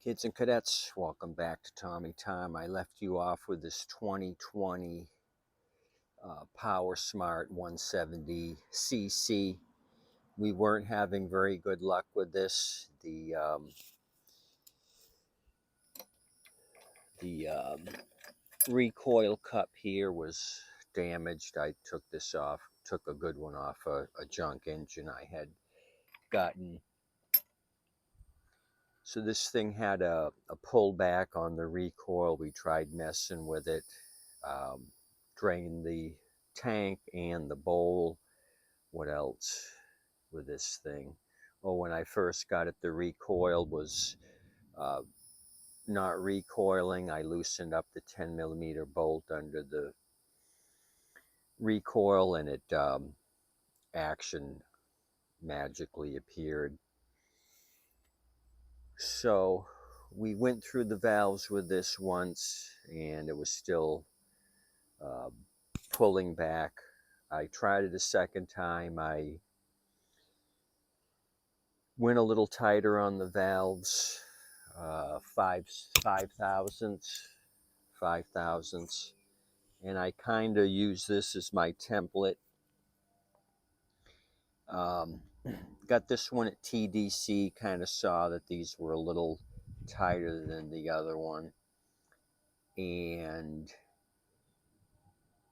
Kids and cadets, welcome back to Tommy Time. I left you off with this 2020 Powersmart 170cc. We weren't having very good luck with this. The recoil cup here was damaged. I took this off, took a good one off a junk engine I had gotten. So this thing had a pullback on the recoil. We tried messing with it, drained the tank and the bowl. What else with this thing? Oh, when I first got it, the recoil was not recoiling. I loosened up the 10mm bolt under the recoil, and it action magically appeared. So we went through the valves with this once, and it was still pulling back. I tried it a second time. I went a little tighter on the valves, five thousandths, and I kind of use this as my template. Got this one at TDC, kind of saw that these were a little tighter than the other one. And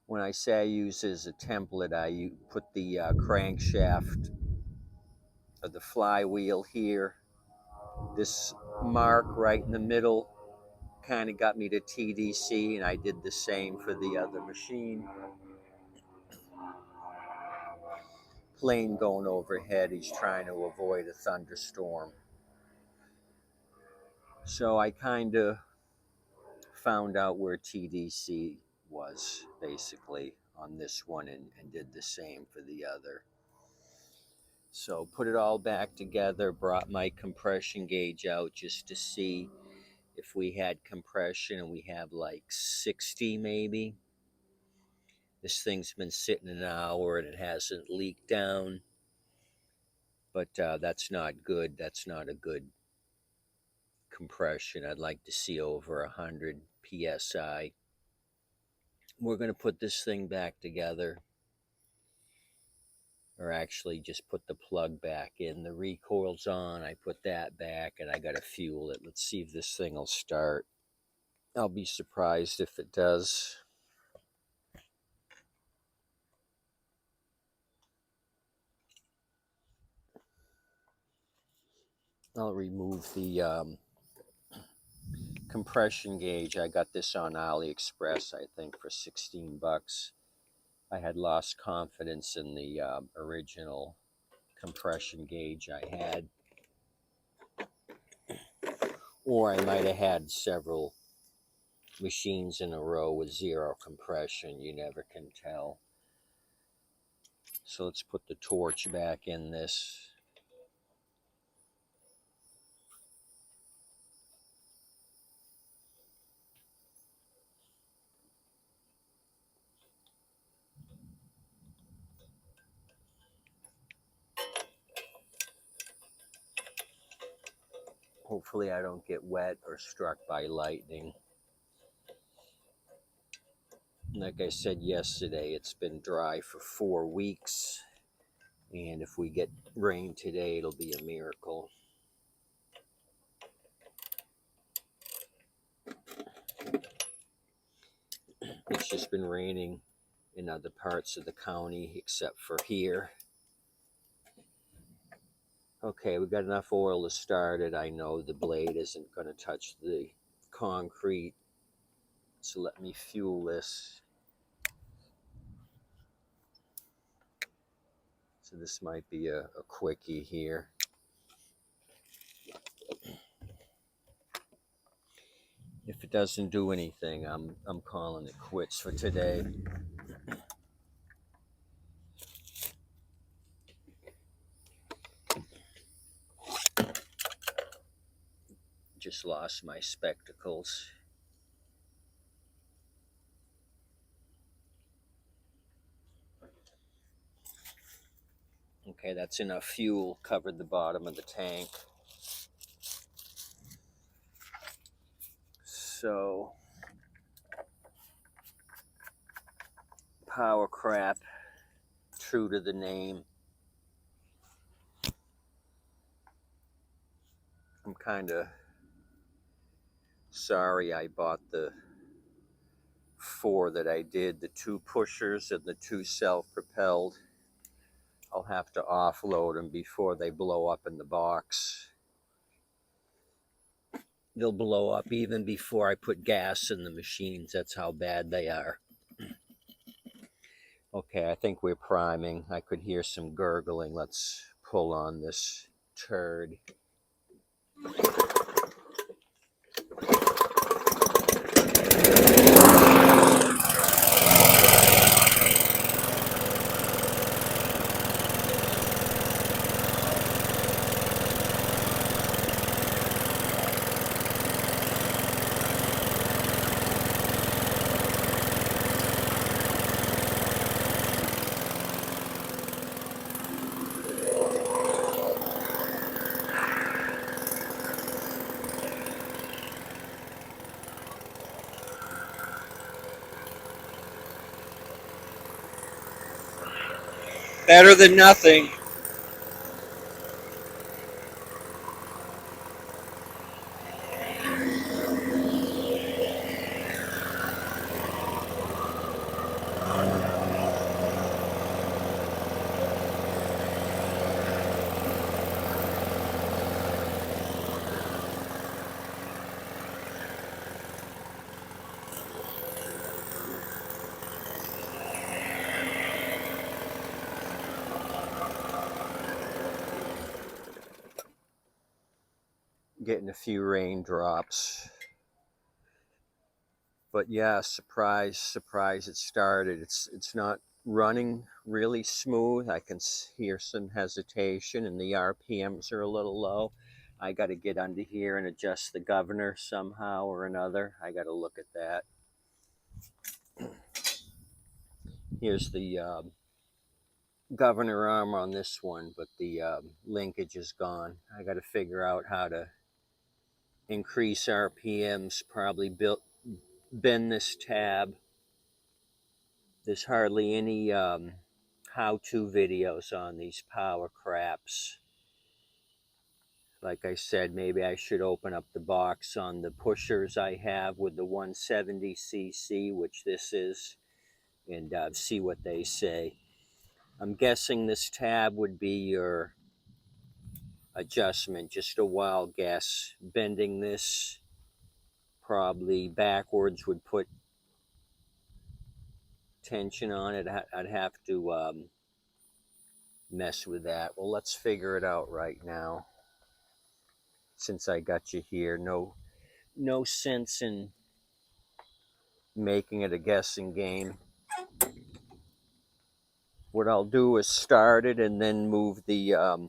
when I say I use it as a template, I put the crankshaft of the flywheel here. This mark right in the middle kind of got me to TDC, and I did the same for the other machine. Plane going overhead, he's trying to avoid a thunderstorm. So I kind of found out where TDC was basically on this one, and did the same for the other. So put it all back together, brought my compression gauge out just to see if we had compression, and we have like 60 maybe. This thing's been sitting an hour and it hasn't leaked down, but that's not good. That's not a good compression. I'd like to see over 100 psi. We're going to put this thing back together, or actually just put the plug back in. The recoil's on. I put that back, and I got to fuel it. Let's see if this thing will start. I'll be surprised if it does. I'll remove the compression gauge. I got this on AliExpress, I think, for 16 bucks. I had lost confidence in the original compression gauge I had, or I might have had several machines in a row with zero compression. You never can tell. So let's put the torch back in this. Hopefully I don't get wet or struck by lightning. Like I said yesterday, it's been dry for 4 weeks, and if we get rain today, it'll be a miracle. It's just been raining in other parts of the county except for here. Okay, we've got enough oil to start it. I know the blade isn't going to touch the concrete, so let me fuel this. So this might be a quickie here. If it doesn't do anything, I'm calling it quits for today. Just lost my spectacles. Okay, that's enough fuel, covered the bottom of the tank. So, power crap, true to the name. I'm kind of sorry I bought the 4 that I did, the 2 pushers and the 2 self-propelled. I'll have to offload them before they blow up in the box. They'll blow up even before I put gas in the machines. That's how bad they are. Okay, I think we're priming. I could hear some gurgling. Let's pull on this turd. Better than nothing. Getting a few raindrops. But yeah, surprise, surprise, it started. It's not running really smooth. I can hear some hesitation and the RPMs are a little low. I got to get under here and adjust the governor somehow or another. I got to look at that. Here's the governor arm on this one, but the linkage is gone. I got to figure out how to increase RPMs, probably bend this tab. There's hardly any how-to videos on these power craps. Like I said, maybe I should open up the box on the pushers I have with the 170cc, which this is, and see what they say. I'm guessing this tab would be your adjustment, just a wild guess. Bending this probably backwards would put tension on it. I'd have to mess with that. Well, let's figure it out right now. Since I got you here, no sense in making it a guessing game. What I'll do is start it and then move the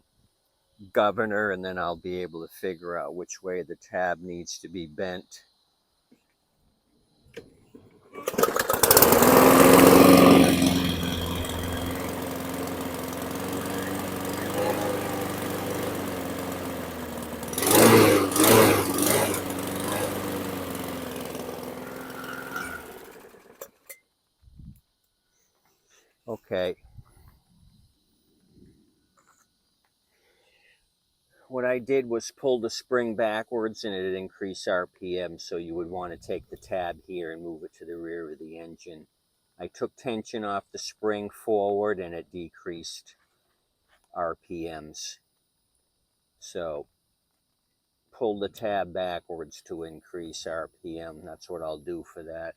governor, and then I'll be able to figure out which way the tab needs to be bent. Okay. What I did was pull the spring backwards and it increased RPM, so you would want to take the tab here and move it to the rear of the engine. I took tension off the spring forward and it decreased RPMs. So pull the tab backwards to increase RPM. That's what I'll do for that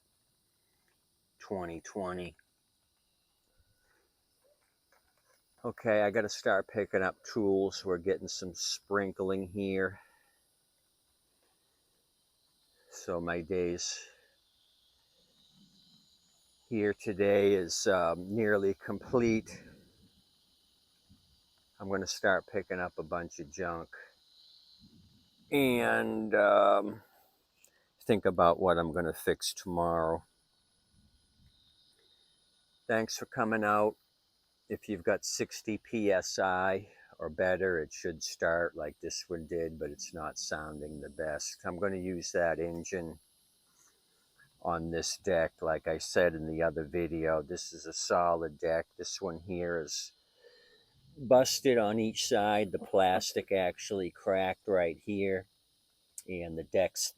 2020. Okay, I got to start picking up tools. We're getting some sprinkling here. So my days here today is nearly complete. I'm going to start picking up a bunch of junk and think about what I'm going to fix tomorrow. Thanks for coming out. If you've got 60 PSI or better, it should start like this one did, but it's not sounding the best. I'm going to use that engine on this deck. Like I said in the other video, this is a solid deck. This one here is busted on each side. The plastic actually cracked right here, and the deck's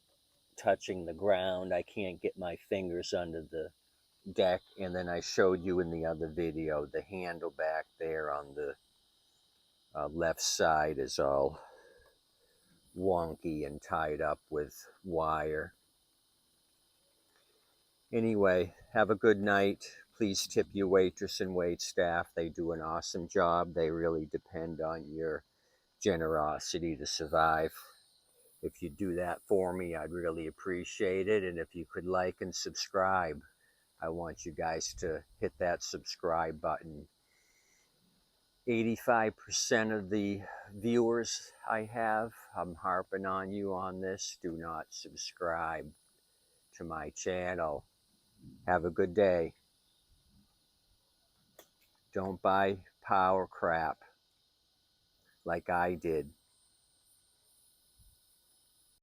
touching the ground. I can't get my fingers under the deck. And then I showed you in the other video, the handle back there on the left side is all wonky and tied up with wire. Anyway, have a good night. Please tip your waitress and wait staff. They do an awesome job. They really depend on your generosity to survive. If you do that for me, I'd really appreciate it. And if you could like and subscribe, I want you guys to hit that subscribe button. 85% of the viewers I have, I'm harping on you on this, do not subscribe to my channel. Have a good day. Don't buy power crap like I did.